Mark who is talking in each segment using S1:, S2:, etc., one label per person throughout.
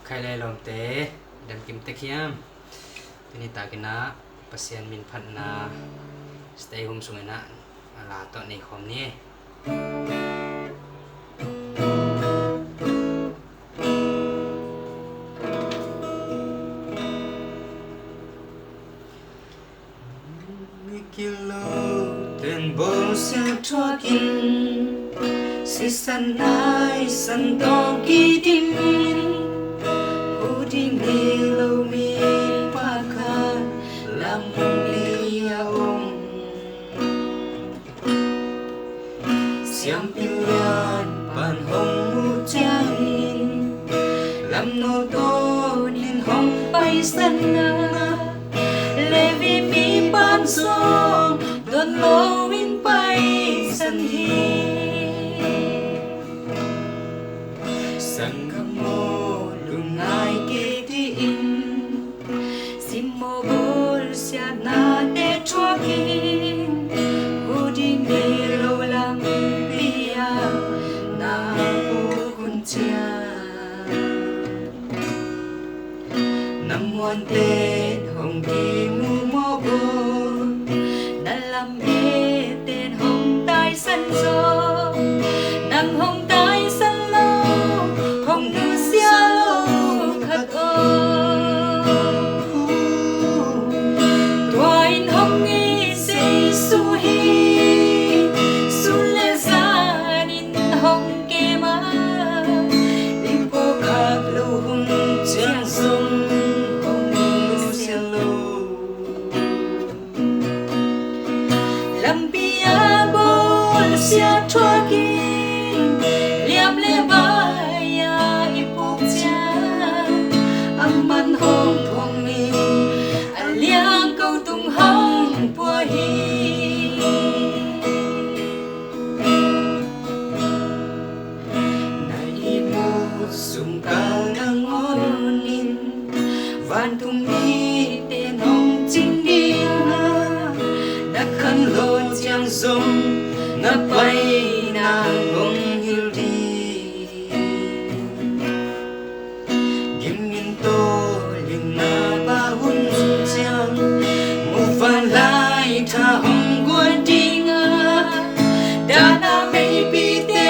S1: khai lai lom te dan kim te khiam tini ta kina pasien min phan na stay home sungena ala to nei khom ni kilo ten bol sa talking si san nai san to ki din udi mi lo mi pa ka lam li ya siam pilan pan hong mu chang lam no to nin hong pai san na le vi mi pan song don lo win pai san hi sang mo lungai ke ti in sim mo bol sia na te chua kin hu di me lo lam bia na u kun chia nam muan tên hồng kim mu mo bol na lam e tên hồng tai san gió nam hồng tai san lo hồng nu sia lo khát ô tua in hồng nghi say su hi su le za in hồng ke ma lim po khát lo hung chiang sông hồng nu sia lo lam bia bol sia chua kin liam le ba ya ipuk cha amman hong thong mi aliang câu tung hong pua hi na imu sung kal nang onin van tung mi tên hong ching dia na khan lo chiang sông na bay na hong hil đi kim min to ling na ba hun chiang mu van lai tha hong guan ding da na mei pi te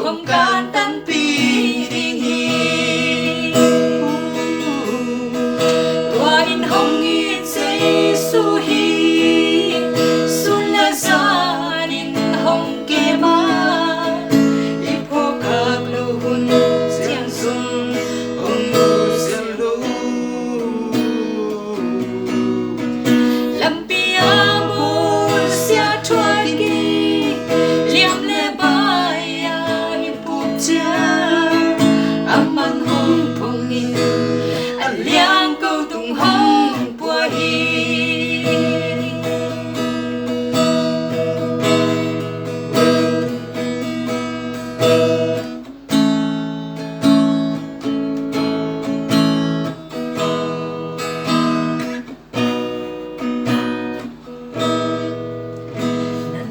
S1: hong kan tan pi ding hi tua in hong in say su hi sun la sa in hong ke ma ipo khak lo hun chiang sung hong nu sia lo lam pia bol sia chua ki liam le ba ya ipuk cha amman hong phong in aliang câu tung hong pua hi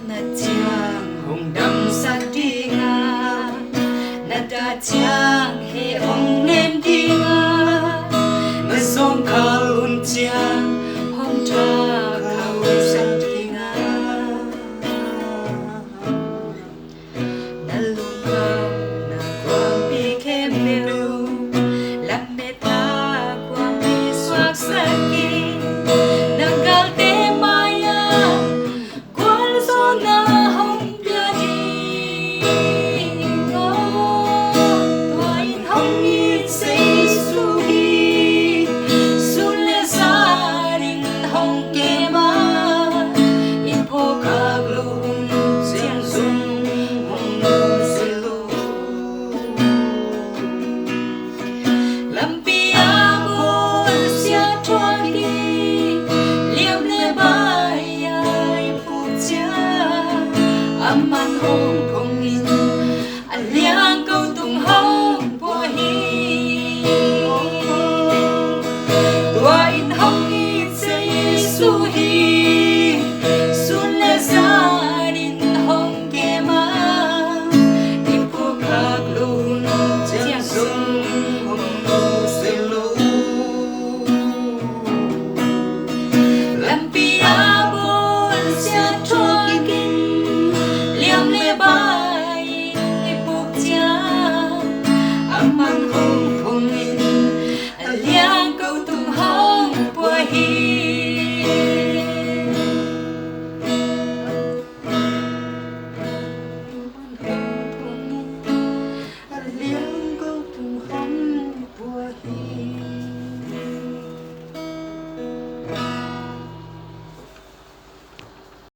S1: na chiang hong dam sa dinga na da chiang